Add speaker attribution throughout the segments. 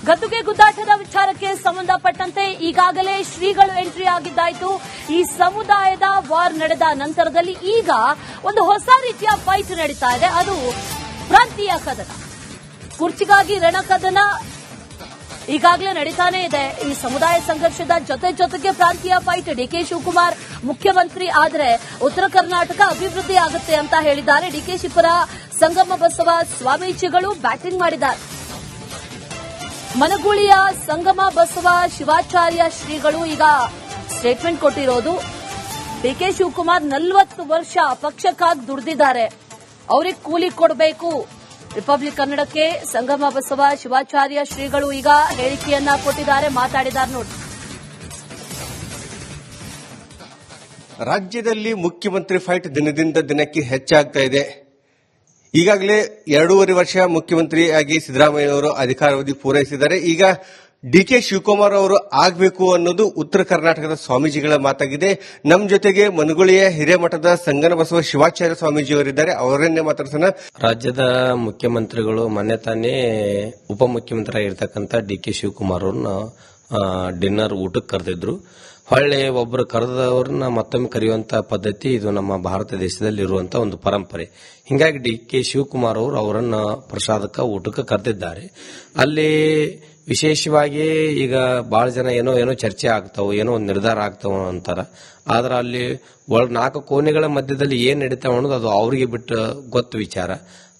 Speaker 1: ಗದ್ದುಗೆ ಗುದ್ದಾಟದ ವಿಚಾರಕ್ಕೆ ಸಂಬಂಧಪಟ್ಟಂತೆ ಈಗಾಗಲೇ ಶ್ರೀಗಳು ಎಂಟ್ರಿ ಆಗಿದ್ದಾಯಿತು. ಈ ಸಮುದಾಯದ ವಾರ್ ನಡೆದ ನಂತರದಲ್ಲಿ ಈಗ ಒಂದು ಹೊಸ ರೀತಿಯ ಫೈಟ್ ನಡೀತಾ ಇದೆ. ಅದು ಪ್ರಾಂತೀಯ ಕದನ, ಕುರ್ಚಿಗಾಗಿ ರಣಕದನ ಈಗಾಗಲೇ ನಡೀತಾನೆ ಇದೆ. ಈ ಸಮುದಾಯ ಸಂಘರ್ಷದ ಜೊತೆಗೆ ಪ್ರಾಂತೀಯ ಫೈಟ್. ಡಿಕೆ ಶಿವಕುಮಾರ್ ಮುಖ್ಯಮಂತ್ರಿ ಆದರೆ ಉತ್ತರ ಕರ್ನಾಟಕ ಅಭಿವೃದ್ಧಿ ಆಗುತ್ತೆ ಅಂತ ಹೇಳಿದ್ದಾರೆ. ಡಿಕೆಶಿ ಪರ ಸಂಗಮ ಬಸವ ಸ್ವಾಮೀಜಿಗಳು ಬ್ಯಾಟಿಂಗ್ ಮಾಡಿದ್ದಾರೆ. ಮನಗೂಳಿಯ ಸಂಗಮ ಬಸವ ಶಿವಾಚಾರ್ಯ ಶ್ರೀಗಳು ಈಗ ಸ್ಟೇಟ್ಮೆಂಟ್ ಕೊಟ್ಟಿರೋದು. ಡಿಕೆ ಶಿವಕುಮಾರ್ 40 ವರ್ಷ ಪಕ್ಷಕ್ಕಾಗಿ ದುಡಿದಿದ್ದಾರೆ, ಅವರಿಗೆ ಕೂಲಿ ಕೊಡಬೇಕು. ರಿಪಬ್ಲಿಕ್ ಕನ್ನಡಕ್ಕೆ ಸಂಗಮ ಬಸವ ಶಿವಾಚಾರ್ಯ ಶ್ರೀಗಳು ಈಗ ಹೇಳಿಕೆಯನ್ನ ಕೊಟ್ಟಿದ್ದಾರೆ, ಮಾತಾಡಿದ್ದಾರೆ ನೋಡಿ.
Speaker 2: ರಾಜ್ಯದಲ್ಲಿ ಮುಖ್ಯಮಂತ್ರಿ ಫೈಟ್ ದಿನದಿಂದ ದಿನಕ್ಕೆ ಹೆಚ್ಚಾಗ್ತಾ ಇದೆ. ಈಗಾಗಲೇ 2.5 ವರ್ಷ ಮುಖ್ಯಮಂತ್ರಿಯಾಗಿ ಸಿದ್ದರಾಮಯ್ಯನವರು ಅಧಿಕಾರಾವಧಿ ಪೂರೈಸಿದ್ದಾರೆ. ಈಗ ಡಿಕೆ ಶಿವಕುಮಾರ್ ಅವರು ಆಗಬೇಕು ಅನ್ನೋದು ಉತ್ತರ ಕರ್ನಾಟಕದ ಸ್ವಾಮೀಜಿಗಳ ಮಾತಾಗಿದೆ. ನಮ್ಮ ಜೊತೆಗೆ ಮನಗುಳಿಯ ಹಿರೇಮಠದ ಸಂಗನ ಬಸವ ಶಿವಾಚಾರ್ಯ ಸ್ವಾಮೀಜಿಯವರಿದ್ದಾರೆ, ಅವರನ್ನೇ ಮಾತಾಡ್ಸೋಣ.
Speaker 3: ರಾಜ್ಯದ ಮುಖ್ಯಮಂತ್ರಿಗಳು ಮೊನ್ನೆ ತಾನೇ ಉಪಮುಖ್ಯಮಂತ್ರಿ ಆಗಿರ್ತಕ್ಕಂಥ ಡಿಕೆ ಶಿವಕುಮಾರ್ ಅವ್ರನ್ನ ಡಿನ್ನರ್ ಊಟಕ್ಕೆ ಕರೆದಿದ್ರು. ಹೊಳ್ಳೆ ಒಬ್ಬರು ಕರೆದವ್ರನ್ನ ಮತ್ತೊಮ್ಮೆ ಕರೆಯುವಂತಹ ಪದ್ಧತಿ ಇದು ನಮ್ಮ ಭಾರತ ದೇಶದಲ್ಲಿ ಇರುವಂತಹ ಒಂದು ಪರಂಪರೆ. ಹಿಂಗಾಗಿ ಡಿಕೆ ಶಿವಕುಮಾರ್ ಅವರು ಅವರನ್ನ ಪ್ರಸಾದಕ್ಕೆ ಊಟಕ್ಕೆ ಕರೆದಿದ್ದಾರೆ. ಅಲ್ಲಿ ವಿಶೇಷವಾಗಿ ಈಗ ಬಹಳ ಜನ ಏನೋ ಚರ್ಚೆ ಆಗ್ತಾವ, ಏನೋ ಒಂದು ನಿರ್ಧಾರ ಆಗ್ತಾವ ಅಂತಾರ. ಆದ್ರೆ ಅಲ್ಲಿ 4 ಕೋಣೆಗಳ ಮಧ್ಯದಲ್ಲಿ ಏನ್ ನಡೀತಾವ ಅನ್ನೋದು ಅದು ಅವರಿಗೆ ಬಿಟ್ಟು ಗೊತ್ತು ವಿಚಾರ.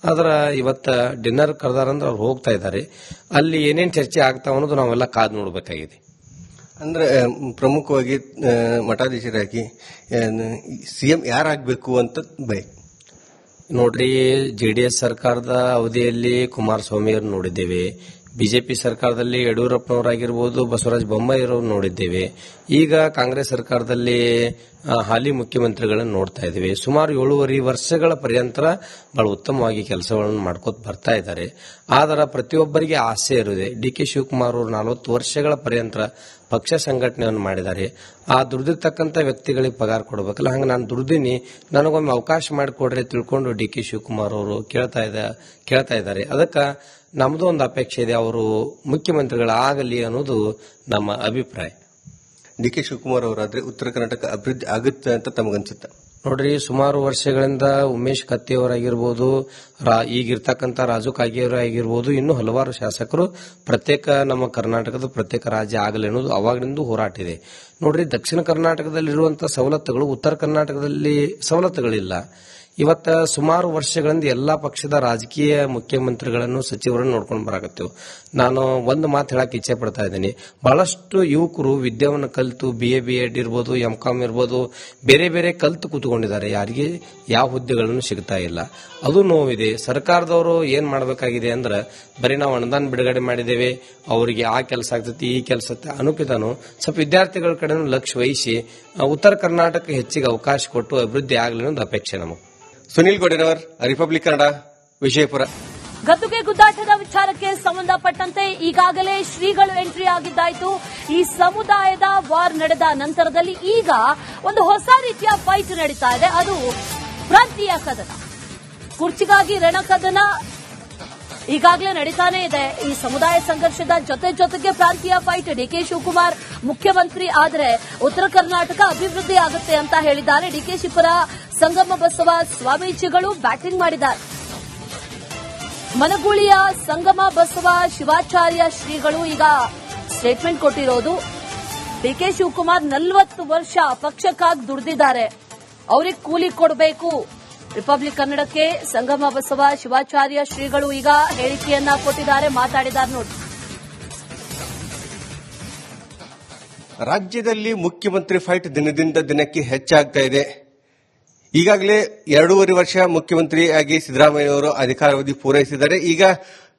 Speaker 3: ಆದ್ರ ಇವತ್ತ ಡಿನ್ನರ್ ಕರೆದಾರಂದ್ರೆ ಅವ್ರು ಹೋಗ್ತಾ ಇದ್ದಾರೆ. ಅಲ್ಲಿ ಏನೇನ್ ಚರ್ಚೆ ಆಗ್ತಾವ ಅನ್ನೋದು ನಾವೆಲ್ಲ ಕಾದು ನೋಡಬೇಕಾಗಿದೆ.
Speaker 2: ಅಂದ್ರೆ ಪ್ರಮುಖವಾಗಿ ಮಠಾಧೀಶರಾಗಿ ಸಿಎಂ ಯಾರಾಗಬೇಕು ಅಂತ
Speaker 3: ನೋಡ್ರಿ, ಜೆಡಿಎಸ್ ಸರ್ಕಾರದ ಅವಧಿಯಲ್ಲಿ ಕುಮಾರಸ್ವಾಮಿ ಅವರು ನೋಡಿದ್ದೇವೆ. ಬಿಜೆಪಿ ಸರ್ಕಾರದಲ್ಲಿ ಯಡಿಯೂರಪ್ಪನವರಾಗಿರ್ಬೋದು, ಬಸವರಾಜ ಬೊಮ್ಮಾಯಿರವರು ನೋಡಿದ್ದೇವೆ. ಈಗ ಕಾಂಗ್ರೆಸ್ ಸರ್ಕಾರದಲ್ಲಿ ಹಾಲಿ ಮುಖ್ಯಮಂತ್ರಿಗಳನ್ನು ನೋಡ್ತಾ ಇದ್ದೇವೆ. ಸುಮಾರು 7.5 ವರ್ಷಗಳ ಪರ್ಯಂತರ ಬಹಳ ಉತ್ತಮವಾಗಿ ಕೆಲಸಗಳನ್ನು ಮಾಡ್ಕೋತ ಬರ್ತಾ ಇದ್ದಾರೆ. ಆದರೆ ಪ್ರತಿಯೊಬ್ಬರಿಗೆ ಆಸೆ ಇರುತ್ತದೆ. ಡಿಕೆ ಶಿವಕುಮಾರ್ ಅವರು 40 ವರ್ಷಗಳ ಪರ್ಯಂತರ ಪಕ್ಷ ಸಂಘಟನೆಯನ್ನು ಮಾಡಿದ್ದಾರೆ. ಆ ದುಡಿದಿರ್ತಕ್ಕಂಥ ವ್ಯಕ್ತಿಗಳಿಗೆ ಪಗಾರ ಕೊಡಬೇಕಲ್ಲ, ಹಂಗೆ ನಾನು ದುಡಿದೀನಿ, ನನಗೊಮ್ಮೆ ಅವಕಾಶ ಮಾಡಿಕೊಡ್ರೆ ತಿಳ್ಕೊಂಡು ಡಿಕೆ ಶಿವಕುಮಾರ್ ಅವರು ಕೇಳ್ತಾ ಇದ್ದಾರೆ. ಅದಕ್ಕೆ ನಮ್ದು ಒಂದು ಅಪೇಕ್ಷೆ ಇದೆ, ಅವರು ಮುಖ್ಯಮಂತ್ರಿಗಳಾಗಲಿ ಅನ್ನೋದು ನಮ್ಮ ಅಭಿಪ್ರಾಯ.
Speaker 2: ಡಿಕೆ ಶಿವಕುಮಾರ್ ಅವರಾದ್ರೆ ಉತ್ತರ ಕರ್ನಾಟಕ ಅಭಿವೃದ್ಧಿ ಆಗುತ್ತೆ ಅಂತ ತಮಗನ್ಸುತ್ತೆ?
Speaker 3: ನೋಡ್ರಿ, ಸುಮಾರು ವರ್ಷಗಳಿಂದ ಉಮೇಶ್ ಕತ್ತಿಯವರಾಗಿರ್ಬೋದು, ಈಗಿರ್ತಕ್ಕಂಥ ರಾಜು ಕಾಗೇಯವರಾಗಿರ್ಬೋದು, ಇನ್ನೂ ಹಲವಾರು ಶಾಸಕರು ನಮ್ಮ ಕರ್ನಾಟಕದ ಪ್ರತ್ಯೇಕ ರಾಜ್ಯ ಆಗಲಿ ಅನ್ನೋದು ಅವಾಗಿನಿಂದ ಹೋರಾಟ ಇದೆ. ನೋಡ್ರಿ, ದಕ್ಷಿಣ ಕರ್ನಾಟಕದಲ್ಲಿರುವಂತಹ ಸವಲತ್ತುಗಳು ಉತ್ತರ ಕರ್ನಾಟಕದಲ್ಲಿ ಸವಲತ್ತುಗಳಿಲ್ಲ. ಇವತ್ತ ಸುಮಾರು ವರ್ಷಗಳಿಂದ ಎಲ್ಲಾ ಪಕ್ಷದ ರಾಜಕೀಯ ಮುಖ್ಯಮಂತ್ರಿಗಳನ್ನು ಸಚಿವರನ್ನು ನೋಡ್ಕೊಂಡು ಬರಾಕತ್ತೇವೆ. ನಾನು ಒಂದು ಮಾತು ಹೇಳಕ್ ಇಚ್ಛೆ ಪಡ್ತಾ ಇದ್ದೀನಿ. ಬಹಳಷ್ಟು ಯುವಕರು ವಿದ್ಯಾವನ್ನು ಕಲಿತು BA ಇರ್ಬೋದು, MCOM ಇರ್ಬೋದು, ಬೇರೆ ಬೇರೆ ಕಲಿತು ಕೂತ್ಕೊಂಡಿದ್ದಾರೆ. ಯಾರಿಗೆ ಯಾವ ಹುದ್ದೆಗಳನ್ನು ಸಿಗ್ತಾ ಇಲ್ಲ, ಅದು ನೋವಿದೆ. ಸರ್ಕಾರದವರು ಏನ್ ಮಾಡಬೇಕಾಗಿದೆ ಅಂದ್ರೆ, ಬರೀ ನಾವು ಅನುದಾನ ಬಿಡುಗಡೆ ಮಾಡಿದ್ದೇವೆ, ಅವರಿಗೆ ಆ ಕೆಲಸ ಆಗ್ತೈತಿ, ಈ ಕೆಲಸ ಅನುಕಿತನು ಸ್ವಲ್ಪ ವಿದ್ಯಾರ್ಥಿಗಳ ಕಡೆ ಲಕ್ಷ್ಯ ವಹಿಸಿ ಉತ್ತರ ಕರ್ನಾಟಕ ಹೆಚ್ಚಿಗೆ ಅವಕಾಶ ಕೊಟ್ಟು ಅಭಿವೃದ್ಧಿ ಆಗಲಿ ಅನ್ನೋದು ಅಪೇಕ್ಷೆ ನಮಗೆ.
Speaker 2: ಸುನಿಲ್ ಗೋಡೆನವರ್, ರಿಪಬ್ಲಿಕ್ ಕನ್ನಡ, ವಿಜಯಪುರ.
Speaker 1: ಗದ್ದುಗೆ ಗುದ್ದಾಟದ ವಿಚಾರಕ್ಕೆ ಸಂಬಂಧಪಟ್ಟಂತೆ ಈಗಾಗಲೇ ಶ್ರೀಗಳು ಎಂಟ್ರಿ ಆಗಿದ್ದಾಯಿತು. ಈ ಸಮುದಾಯದ ವಾರ್ ನಡೆದ ನಂತರದಲ್ಲಿ ಈಗ ಒಂದು ಹೊಸ ರೀತಿಯ ಫೈಟ್ ನಡೀತಾ ಇದೆ. ಅದು ಪ್ರಾಂತೀಯ ಕದನ, ಕುರ್ಚಿಗಾಗಿ ರಣಕದನ ಈಗಾಗಲೇ ನಡೀತಾನೆ ಇದೆ. ಈ ಸಮುದಾಯ ಸಂಘರ್ಷದ ಜೊತೆಗೆ ಪ್ರಾಂತೀಯ ಫೈಟ್. ಡಿಕೆ ಶಿವಕುಮಾರ್ ಮುಖ್ಯಮಂತ್ರಿ ಆದರೆ ಉತ್ತರ ಕರ್ನಾಟಕ ಅಭಿವೃದ್ಧಿ ಆಗುತ್ತೆ ಅಂತ ಹೇಳಿದ್ದಾರೆ. ಡಿಕೆಶಿ ಪರ ಸಂಗಮ ಬಸವ ಸ್ವಾಮೀಜಿಗಳು ಬ್ಯಾಟಿಂಗ್ ಮಾಡಿದ್ದಾರೆ. ಮನಗೂಳಿಯ ಸಂಗಮ ಬಸವ ಶಿವಾಚಾರ್ಯ ಶ್ರೀಗಳು ಈಗ ಸ್ಟೇಟ್ಮೆಂಟ್ ಕೊಟ್ಟಿರೋದು. ಡಿಕೆ ಶಿವಕುಮಾರ್ 40 ವರ್ಷ ಪಕ್ಷಕ್ಕಾಗಿ ದುಡಿದಿದ್ದಾರೆ, ಅವರಿಗೆ ಕೂಲಿ ಕೊಡಬೇಕು. ರಿಪಬ್ಲಿಕ್ ಕನ್ನಡಕ್ಕೆ ಸಂಗಮ ಬಸವ ಶಿವಾಚಾರ್ಯ ಶ್ರೀಗಳು ಈಗ ಹೇಳಿಕೆಯನ್ನ ಕೊಟ್ಟಿದ್ದಾರೆ, ಮಾತಾಡಿದ್ದಾರೆ ನೋಡಿ.
Speaker 2: ರಾಜ್ಯದಲ್ಲಿ ಮುಖ್ಯಮಂತ್ರಿ ಫೈಟ್ ದಿನದಿಂದ ದಿನಕ್ಕೆ ಹೆಚ್ಚಾಗ್ತಾ ಇದೆ. ಈಗಾಗಲೇ 2.5 ವರ್ಷ ಮುಖ್ಯಮಂತ್ರಿಯಾಗಿ ಸಿದ್ದರಾಮಯ್ಯನವರು ಅಧಿಕಾರಾವಧಿ ಪೂರೈಸಿದ್ದಾರೆ. ಈಗ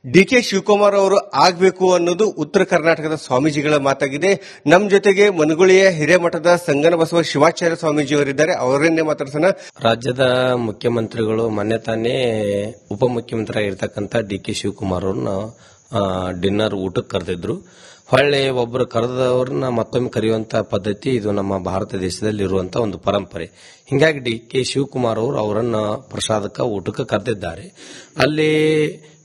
Speaker 2: ಡಿಕೆ ಶಿವಕುಮಾರ್ ಅವರು ಆಗಬೇಕು ಅನ್ನೋದು ಉತ್ತರ ಕರ್ನಾಟಕದ ಸ್ವಾಮೀಜಿಗಳ ಮಾತಾಗಿದೆ. ನಮ್ಮ ಜೊತೆಗೆ ಮನಗುಳಿಯ ಹಿರೇಮಠದ ಸಂಗನ ಬಸವ ಶಿವಾಚಾರ್ಯ ಸ್ವಾಮೀಜಿಯವರಿದ್ದಾರೆ, ಅವರನ್ನೇ ಮಾತಾಡ್ಸೋಣ.
Speaker 3: ರಾಜ್ಯದ ಮುಖ್ಯಮಂತ್ರಿಗಳು ಮೊನ್ನೆ ತಾನೇ ಉಪಮುಖ್ಯಮಂತ್ರಿ ಆಗಿರ್ತಕ್ಕಂಥ ಡಿಕೆ ಶಿವಕುಮಾರ್ ಅವ್ರನ್ನ ಡಿನ್ನರ್ ಊಟಕ್ಕೆ ಕರೆದಿದ್ರು. ಹೊಳ್ಳೆ ಒಬ್ಬರು ಕರೆದವ್ರನ್ನ ಮತ್ತೊಮ್ಮೆ ಕರೆಯುವಂತ ಪದ್ಧತಿ ಇದು ನಮ್ಮ ಭಾರತ ದೇಶದಲ್ಲಿ ಇರುವಂತಹ ಒಂದು ಪರಂಪರೆ. ಹಿಂಗಾಗಿ ಡಿ.ಕೆ. ಶಿವಕುಮಾರ್ ಅವರು ಅವರನ್ನ ಪ್ರಸಾದಕ್ಕೆ ಊಟಕ್ಕೆ ಕರೆದಿದ್ದಾರೆ. ಅಲ್ಲಿ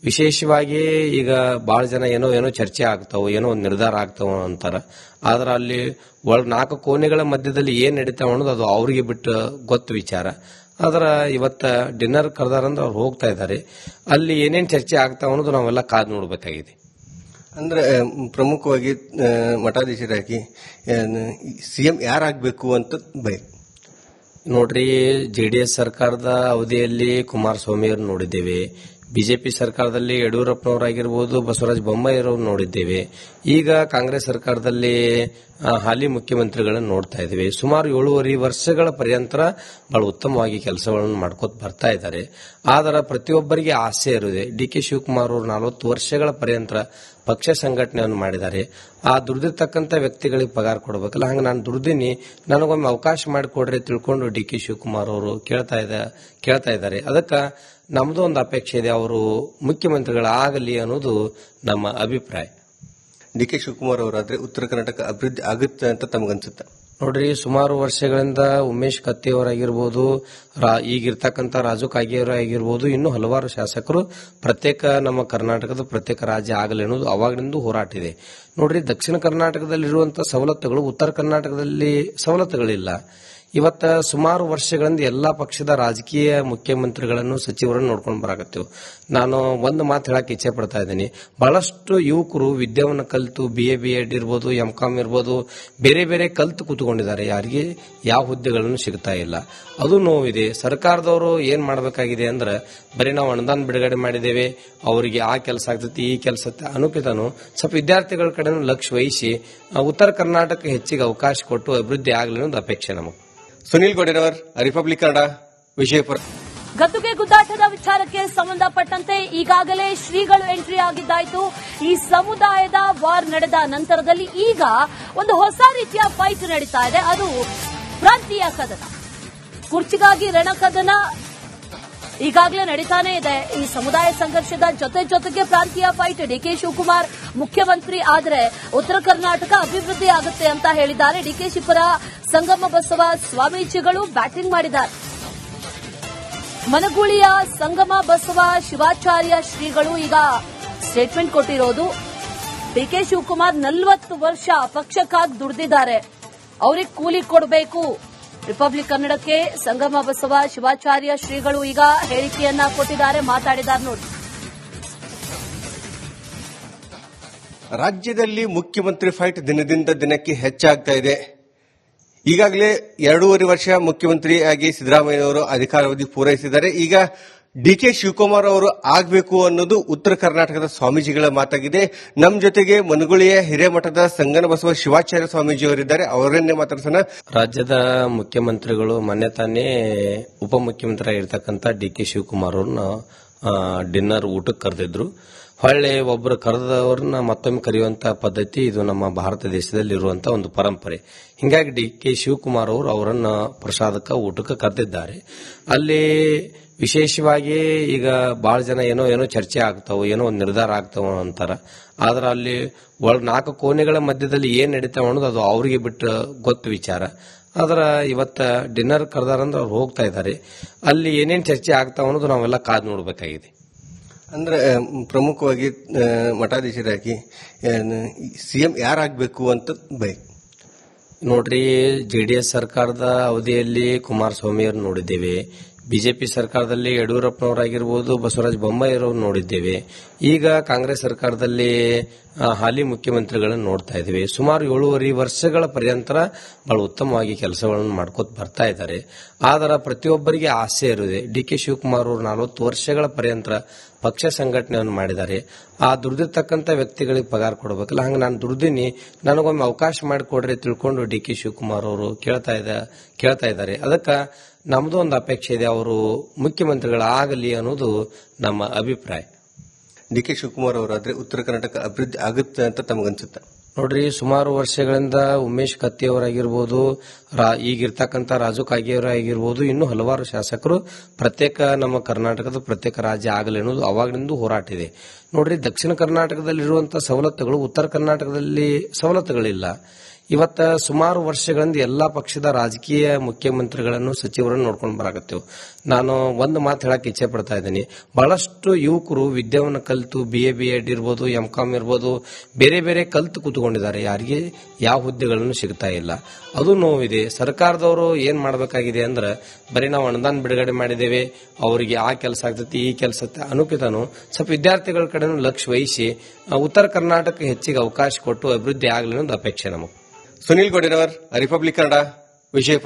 Speaker 3: ವಿಶೇಷವಾಗಿ ಈಗ ಬಹಳ ಜನ ಏನೋ ಚರ್ಚೆ ಆಗ್ತಾವ, ಏನೋ ಒಂದು ನಿರ್ಧಾರ ಆಗ್ತಾವ ಅಂತಾರ. ಆದ್ರೆ ಅಲ್ಲಿ 4 ಕೋಣೆಗಳ ಮಧ್ಯದಲ್ಲಿ ಏನ್ ನಡೀತಾವ ಅನ್ನೋದು ಅದು ಅವ್ರಿಗೆ ಬಿಟ್ಟು ಗೊತ್ತು ವಿಚಾರ. ಆದ್ರ ಇವತ್ತ ಡಿನ್ನರ್ ಕರೆದಾರಂದ್ರೆ ಅವ್ರು ಹೋಗ್ತಾ ಇದ್ದಾರೆ. ಅಲ್ಲಿ ಏನೇನ್ ಚರ್ಚೆ ಆಗ್ತಾವ ಅನ್ನೋದು ನಾವೆಲ್ಲ ಕಾದು ನೋಡ್ಬೇಕಾಗಿದೆ.
Speaker 2: ಅಂದ್ರೆ ಪ್ರಮುಖವಾಗಿ ಮಠಾಧೀಶರಾಗಿ ಸಿಎಂ ಯಾರಾಗಬೇಕು ಅಂತ
Speaker 3: ನೋಡ್ರಿ, ಜೆಡಿಎಸ್ ಸರ್ಕಾರದ ಅವಧಿಯಲ್ಲಿ ಕುಮಾರಸ್ವಾಮಿ ಅವರು ನೋಡಿದ್ದೇವೆ. ಬಿಜೆಪಿ ಸರ್ಕಾರದಲ್ಲಿ ಯಡಿಯೂರಪ್ಪನವರಾಗಿರ್ಬೋದು, ಬಸವರಾಜ ಬೊಮ್ಮಾಯಿರವ್ರು ನೋಡಿದ್ದೇವೆ. ಈಗ ಕಾಂಗ್ರೆಸ್ ಸರ್ಕಾರದಲ್ಲಿ ಹಾಲಿ ಮುಖ್ಯಮಂತ್ರಿಗಳನ್ನು ನೋಡ್ತಾ ಇದ್ದೇವೆ. ಸುಮಾರು 7.5 ವರ್ಷಗಳ ಪರ್ಯಂತರ ಬಹಳ ಉತ್ತಮವಾಗಿ ಕೆಲಸಗಳನ್ನು ಮಾಡ್ಕೋತ ಬರ್ತಾ ಇದ್ದಾರೆ. ಆದರೆ ಪ್ರತಿಯೊಬ್ಬರಿಗೆ ಆಸೆ ಇರುತ್ತದೆ. ಡಿ.ಕೆ. ಶಿವಕುಮಾರ್ ಅವರು 40 ವರ್ಷಗಳ ಪರ್ಯಂತರ ಪಕ್ಷ ಸಂಘಟನೆಯನ್ನು ಮಾಡಿದ್ದಾರೆ. ಆ ದುಡಿದಿರ್ತಕ್ಕಂಥ ವ್ಯಕ್ತಿಗಳಿಗೆ ಪಗಾರ ಕೊಡಬೇಕಲ್ಲ, ಹಂಗೆ ನಾನು ದುಡ್ದಿನಿ, ನನಗೊಮ್ಮೆ ಅವಕಾಶ ಮಾಡಿಕೊಡ್ರಿ ತಿಳ್ಕೊಂಡು ಡಿ.ಕೆ. ಶಿವಕುಮಾರ್ ಅವರು ಕೇಳ್ತಾ ಇದ್ದಾರೆ. ಅದಕ್ಕೆ ನಮ್ದು ಒಂದು ಅಪೇಕ್ಷೆ ಇದೆ, ಅವರು ಮುಖ್ಯಮಂತ್ರಿಗಳಾಗಲಿ ಅನ್ನೋದು ನಮ್ಮ ಅಭಿಪ್ರಾಯ.
Speaker 2: ಡಿ.ಕೆ. ಶಿವಕುಮಾರ್ ಅವರಾದ್ರೆ ಉತ್ತರ ಕರ್ನಾಟಕ ಅಭಿವೃದ್ಧಿ ಆಗುತ್ತೆ ಅಂತ ತಮಗನ್ಸುತ್ತೆ?
Speaker 3: ನೋಡ್ರಿ, ಸುಮಾರು ವರ್ಷಗಳಿಂದ ಉಮೇಶ್ ಕತ್ತಿಯವರಾಗಿರ್ಬೋದು, ಈಗಿರ್ತಕ್ಕಂಥ ರಾಜು ಕಾಗೇರಿ ಆಗಿರ್ಬೋದು, ಇನ್ನೂ ಹಲವಾರು ಶಾಸಕರು ಪ್ರತ್ಯೇಕ ನಮ್ಮ ಕರ್ನಾಟಕದ ಪ್ರತ್ಯೇಕ ರಾಜ್ಯ ಆಗಲಿ ಅನ್ನೋದು ಅವಾಗಿನಿಂದ ಹೋರಾಟ ಇದೆ. ನೋಡ್ರಿ, ದಕ್ಷಿಣ ಕರ್ನಾಟಕದಲ್ಲಿರುವಂತಹ ಸವಲತ್ತುಗಳು ಉತ್ತರ ಕರ್ನಾಟಕದಲ್ಲಿ ಸವಲತ್ತುಗಳಿಲ್ಲ. ಇವತ್ತ ಸುಮಾರು ವರ್ಷಗಳಿಂದ ಎಲ್ಲಾ ಪಕ್ಷದ ರಾಜಕೀಯ ಮುಖ್ಯಮಂತ್ರಿಗಳನ್ನು ಸಚಿವರನ್ನು ನೋಡ್ಕೊಂಡು ಬರಾಕತ್ತೇವೆ. ನಾನು ಒಂದು ಮಾತು ಹೇಳಕ್ ಇಚ್ಛೆ ಪಡ್ತಾ ಇದ್ದೀನಿ. ಬಹಳಷ್ಟು ಯುವಕರು ವಿದ್ಯಾವನ್ನು ಕಲಿತು BA ಇರ್ಬೋದು, MCOM ಇರ್ಬೋದು, ಬೇರೆ ಬೇರೆ ಕಲಿತು ಕೂತ್ಕೊಂಡಿದ್ದಾರೆ. ಯಾರಿಗೆ ಯಾವ ಹುದ್ದೆಗಳನ್ನು ಸಿಗ್ತಾ ಇಲ್ಲ. ಅದು ನೋವಿದೆ. ಸರ್ಕಾರದವರು ಏನ್ ಮಾಡಬೇಕಾಗಿದೆ ಅಂದ್ರೆ, ಬರೀ ನಾವು ಅನುದಾನ ಬಿಡುಗಡೆ ಮಾಡಿದ್ದೇವೆ, ಅವರಿಗೆ ಆ ಕೆಲಸ ಆಗ್ತೈತಿ, ಈ ಕೆಲಸ ಅನುಕಿತನು ಸ್ವಲ್ಪ ವಿದ್ಯಾರ್ಥಿಗಳ ಕಡೆ ಲಕ್ಷ್ಯ ವಹಿಸಿ ಉತ್ತರ ಕರ್ನಾಟಕ ಹೆಚ್ಚಿಗೆ ಅವಕಾಶ ಕೊಟ್ಟು ಅಭಿವೃದ್ಧಿ ಆಗಲಿ ಅನ್ನೋದು ಅಪೇಕ್ಷೆ ನಮಗೆ.
Speaker 2: ಸುನೀಲ್ ಗೋಡೆನವರ್, ರಿಪಬ್ಲಿಕ್ ಕನ್ನಡ, ವಿಜಯಪುರ.
Speaker 1: ಗದ್ದುಗೆ ಗುದ್ದಾಟದ ವಿಚಾರಕ್ಕೆ ಸಂಬಂಧಪಟ್ಟಂತೆ ಈಗಾಗಲೇ ಶ್ರೀಗಳು ಎಂಟ್ರಿ ಆಗಿದ್ದಾಯಿತು. ಈ ಸಮುದಾಯದ ವಾರ್ ನಡೆದ ನಂತರದಲ್ಲಿ ಈಗ ಒಂದು ಹೊಸ ರೀತಿಯ ಫೈಟ್ ನಡೀತಾ ಇದೆ. ಅದು ಪ್ರಾಂತೀಯ ಕದನ, ಕುರ್ಚಿಗಾಗಿ ರಣಕದನ ಈಗಾಗಲೇ ನಡೀತಾನೆ ಇದೆ. ಈ ಸಮುದಾಯ ಸಂಘರ್ಷದ ಜೊತೆಗೆ ಪ್ರಾಂತೀಯ ಫೈಟ್. ಡಿ.ಕೆ. ಶಿವಕುಮಾರ್ ಮುಖ್ಯಮಂತ್ರಿ ಆದರೆ ಉತ್ತರ ಕರ್ನಾಟಕ ಅಭಿವೃದ್ಧಿ ಆಗುತ್ತೆ ಅಂತ ಹೇಳಿದ್ದಾರೆ. ಡಿಕೆಶಿ ಪರ ಸಂಗಮ ಬಸವ ಸ್ವಾಮೀಜಿಗಳು ಬ್ಯಾಟಿಂಗ್ ಮಾಡಿದ್ದಾರೆ. ಮನಗೂಳಿಯ ಸಂಗಮ ಬಸವ ಶಿವಾಚಾರ್ಯ ಶ್ರೀಗಳು ಈಗ ಸ್ಟೇಟ್ಮೆಂಟ್ ಕೊಟ್ಟಿರೋದು. ಡಿ.ಕೆ. ಶಿವಕುಮಾರ್ 40 ವರ್ಷ ಪಕ್ಷಕ್ಕಾಗಿ ದುಡಿದಿದ್ದಾರೆ, ಅವ್ರಿಗೆ ಕೂಲಿ ಕೊಡಬೇಕು. ರಿಪಬ್ಲಿಕ್ ಕನ್ನಡಕ್ಕೆ ಸಂಗಮ ಬಸವ ಶಿವಾಚಾರ್ಯ ಶ್ರೀಗಳು ಈಗ ಹೇಳಿಕೆಯನ್ನ ಕೊಟ್ಟಿದ್ದಾರೆ, ಮಾತಾಡಿದ್ದಾರೆ ನೋಡಿ.
Speaker 2: ರಾಜ್ಯದಲ್ಲಿ ಮುಖ್ಯಮಂತ್ರಿ ಫೈಟ್ ದಿನದಿಂದ ದಿನಕ್ಕೆ ಹೆಚ್ಚಾಗ್ತಾ ಇದೆ. ಈಗಾಗಲೇ 2.5 ವರ್ಷ ಮುಖ್ಯಮಂತ್ರಿಯಾಗಿ ಸಿದ್ದರಾಮಯ್ಯನವರು ಅಧಿಕಾರಾವಧಿ ಪೂರೈಸಿದ್ದಾರೆ. ಈಗ ಡಿ.ಕೆ. ಶಿವಕುಮಾರ್ ಅವರು ಆಗಬೇಕು ಅನ್ನೋದು ಉತ್ತರ ಕರ್ನಾಟಕದ ಸ್ವಾಮೀಜಿಗಳ ಮಾತಾಗಿದೆ. ನಮ್ಮ ಜೊತೆಗೆ ಮನಗುಳಿಯ ಹಿರೇಮಠದ ಸಂಗನ ಬಸವ ಶಿವಾಚಾರ್ಯ ಸ್ವಾಮೀಜಿ ಅವರಿದ್ದಾರೆ, ಅವರನ್ನೇ ಮಾತಾಡ್ಸೋಣ.
Speaker 3: ರಾಜ್ಯದ ಮುಖ್ಯಮಂತ್ರಿಗಳು ಮೊನ್ನೆ ತಾನೇ ಉಪಮುಖ್ಯಮಂತ್ರಿ ಆಗಿರ್ತಕ್ಕಂಥ ಡಿ.ಕೆ. ಶಿವಕುಮಾರ್ ಅವ್ರನ್ನ ಡಿನ್ನರ್ ಊಟಕ್ಕೆ ಕರೆದಿದ್ರು. ಹೊಳ್ಳೆ ಒಬ್ಬರು ಕರೆದವ್ರನ್ನ ಮತ್ತೊಮ್ಮೆ ಕರೆಯುವಂತ ಪದ್ಧತಿ ಇದು ನಮ್ಮ ಭಾರತ ದೇಶದಲ್ಲಿ ಇರುವಂತಹ ಒಂದು ಪರಂಪರೆ. ಹಿಂಗಾಗಿ ಡಿ.ಕೆ. ಶಿವಕುಮಾರ್ ಅವರು ಅವರನ್ನ ಪ್ರಸಾದಕ್ಕೆ ಊಟಕ್ಕೆ ಕರೆದಿದ್ದಾರೆ. ಅಲ್ಲಿ ವಿಶೇಷವಾಗಿ ಈಗ ಬಹಳ ಜನ ಏನೋ ಚರ್ಚೆ ಆಗ್ತಾವ, ಏನೋ ಒಂದು ನಿರ್ಧಾರ ಆಗ್ತಾವ ಅಂತಾರ. ಆದ್ರೆ ಅಲ್ಲಿ 4 ಕೋಣೆಗಳ ಮಧ್ಯದಲ್ಲಿ ಏನ್ ನಡೀತಾವ ಅನ್ನೋದು ಅದು ಅವ್ರಿಗೆ ಬಿಟ್ಟು ಗೊತ್ತು ವಿಚಾರ. ಆದ್ರ ಇವತ್ತ ಡಿನ್ನರ್ ಕರೆದಾರಂದ್ರೆ ಅವ್ರು ಹೋಗ್ತಾ ಇದ್ದಾರೆ. ಅಲ್ಲಿ ಏನೇನ್ ಚರ್ಚೆ ಆಗ್ತಾವ ಅನ್ನೋದು ನಾವೆಲ್ಲ ಕಾದು ನೋಡ್ಬೇಕಾಗಿದೆ.
Speaker 2: ಅಂದ್ರೆ ಪ್ರಮುಖವಾಗಿ ಮಠಾಧೀಶರಾಗಿ ಸಿಎಂ ಯಾರಾಗಬೇಕು ಅಂತ
Speaker 3: ನೋಡ್ರಿ, ಜೆಡಿಎಸ್ ಸರ್ಕಾರದ ಅವಧಿಯಲ್ಲಿ ಕುಮಾರಸ್ವಾಮಿ ಅವರು ನೋಡಿದ್ದೇವೆ. ಬಿಜೆಪಿ ಸರ್ಕಾರದಲ್ಲಿ ಯಡಿಯೂರಪ್ಪನವರಾಗಿರ್ಬೋದು, ಬಸವರಾಜ ಬೊಮ್ಮಾಯಿರವ್ರು ನೋಡಿದ್ದೇವೆ. ಈಗ ಕಾಂಗ್ರೆಸ್ ಸರ್ಕಾರದಲ್ಲಿ ಹಾಲಿ ಮುಖ್ಯಮಂತ್ರಿಗಳನ್ನು ನೋಡ್ತಾ ಇದ್ದೇವೆ. ಸುಮಾರು 7.5 ವರ್ಷಗಳ ಪರ್ಯಂತರ ಬಹಳ ಉತ್ತಮವಾಗಿ ಕೆಲಸಗಳನ್ನು ಮಾಡ್ಕೋತ ಬರ್ತಾ ಇದ್ದಾರೆ. ಆದರೆ ಪ್ರತಿಯೊಬ್ಬರಿಗೆ ಆಸೆ ಇರುತ್ತದೆ. ಡಿ.ಕೆ. ಶಿವಕುಮಾರ್ ಅವರು 40 ವರ್ಷಗಳ ಪರ್ಯಂತರ ಪಕ್ಷ ಸಂಘಟನೆಯನ್ನು ಮಾಡಿದ್ದಾರೆ. ಆ ದುಡಿದಿರ್ತಕ್ಕಂಥ ವ್ಯಕ್ತಿಗಳಿಗೆ ಪಗಾರ ಕೊಡಬೇಕಲ್ಲ, ಹಂಗೆ ನಾನು ದುಡ್ದಿನಿ, ನನಗೊಮ್ಮೆ ಅವಕಾಶ ಮಾಡಿಕೊಡ್ರಿ ತಿಳ್ಕೊಂಡು ಡಿ.ಕೆ. ಶಿವಕುಮಾರ್ ಅವರು ಕೇಳ್ತಾ ಇದ್ದಾರೆ. ಅದಕ್ಕೆ ನಮ್ದು ಒಂದು ಅಪೇಕ್ಷೆ ಇದೆ, ಅವರು ಮುಖ್ಯಮಂತ್ರಿಗಳಾಗಲಿ ಅನ್ನೋದು ನಮ್ಮ ಅಭಿಪ್ರಾಯ.
Speaker 2: ಡಿ.ಕೆ. ಶಿವಕುಮಾರ್ ಅವರಾದ್ರೆ ಉತ್ತರ ಕರ್ನಾಟಕ ಅಭಿವೃದ್ಧಿ ಆಗುತ್ತೆ ಅಂತ ತಮಗನ್ಸುತ್ತೆ?
Speaker 3: ನೋಡ್ರಿ, ಸುಮಾರು ವರ್ಷಗಳಿಂದ ಉಮೇಶ್ ಕತ್ತಿಯವರಾಗಿರ್ಬೋದು, ಈಗಿರ್ತಕ್ಕಂಥ ರಾಜು ಕಾಗೇಯವರಾಗಿರ್ಬೋದು, ಇನ್ನು ಹಲವಾರು ಶಾಸಕರು ಪ್ರತ್ಯೇಕ ನಮ್ಮ ಕರ್ನಾಟಕದ ಪ್ರತ್ಯೇಕ ರಾಜ್ಯ ಆಗಲಿ ಅನ್ನೋದು ಅವಾಗಲಿಂದ ಹೋರಾಟ ಇದೆ. ನೋಡ್ರಿ, ದಕ್ಷಿಣ ಕರ್ನಾಟಕದಲ್ಲಿರುವಂತಹ ಸವಲತ್ತುಗಳು ಉತ್ತರ ಕರ್ನಾಟಕದಲ್ಲಿ ಸವಲತ್ತುಗಳಿಲ್ಲ. ಇವತ್ತ ಸುಮಾರು ವರ್ಷಗಳಿಂದ ಎಲ್ಲಾ ಪಕ್ಷದ ರಾಜಕೀಯ ಮುಖ್ಯಮಂತ್ರಿಗಳನ್ನು ಸಚಿವರನ್ನು ನೋಡ್ಕೊಂಡು ಬರಾಕತ್ತೇವೆ. ನಾನು ಒಂದು ಮಾತು ಹೇಳಕ್ ಇಚ್ಛೆ ಪಡ್ತಾ ಇದ್ದೀನಿ. ಬಹಳಷ್ಟು ಯುವಕರು ವಿದ್ಯಾವನ್ನು ಕಲಿತು BA ಇರ್ಬೋದು, MCOM ಇರ್ಬೋದು, ಬೇರೆ ಬೇರೆ ಕಲಿತು ಕೂತ್ಕೊಂಡಿದ್ದಾರೆ. ಯಾರಿಗೆ ಯಾವ ಹುದ್ದೆಗಳನ್ನು ಸಿಗ್ತಾ ಇಲ್ಲ. ಅದು ನೋವಿದೆ. ಸರ್ಕಾರದವರು ಏನ್ ಮಾಡಬೇಕಾಗಿದೆ ಅಂದ್ರೆ, ಬರೀ ನಾವು ಅನುದಾನ ಬಿಡುಗಡೆ ಮಾಡಿದ್ದೇವೆ, ಅವರಿಗೆ ಆ ಕೆಲಸ ಆಗ್ತೈತಿ, ಈ ಕೆಲಸ ಅನುಪಿತನು ಸ್ವಲ್ಪ ವಿದ್ಯಾರ್ಥಿಗಳ ಕಡೆನೂ ಲಕ್ಷ್ಯ ವಹಿಸಿ ಉತ್ತರ ಕರ್ನಾಟಕ ಹೆಚ್ಚಿಗೆ ಅವಕಾಶ ಕೊಟ್ಟು ಅಭಿವೃದ್ಧಿ ಆಗಲಿ ಅನ್ನೋದು ಅಪೇಕ್ಷೆ ನಮಗೆ.
Speaker 2: ಸುನಿಲ್ ಗೋಡೆನವರ್, ರಿಪಬ್ಲಿಕ್ ಕನ್ನಡ, ವಿಜಯಪುರ.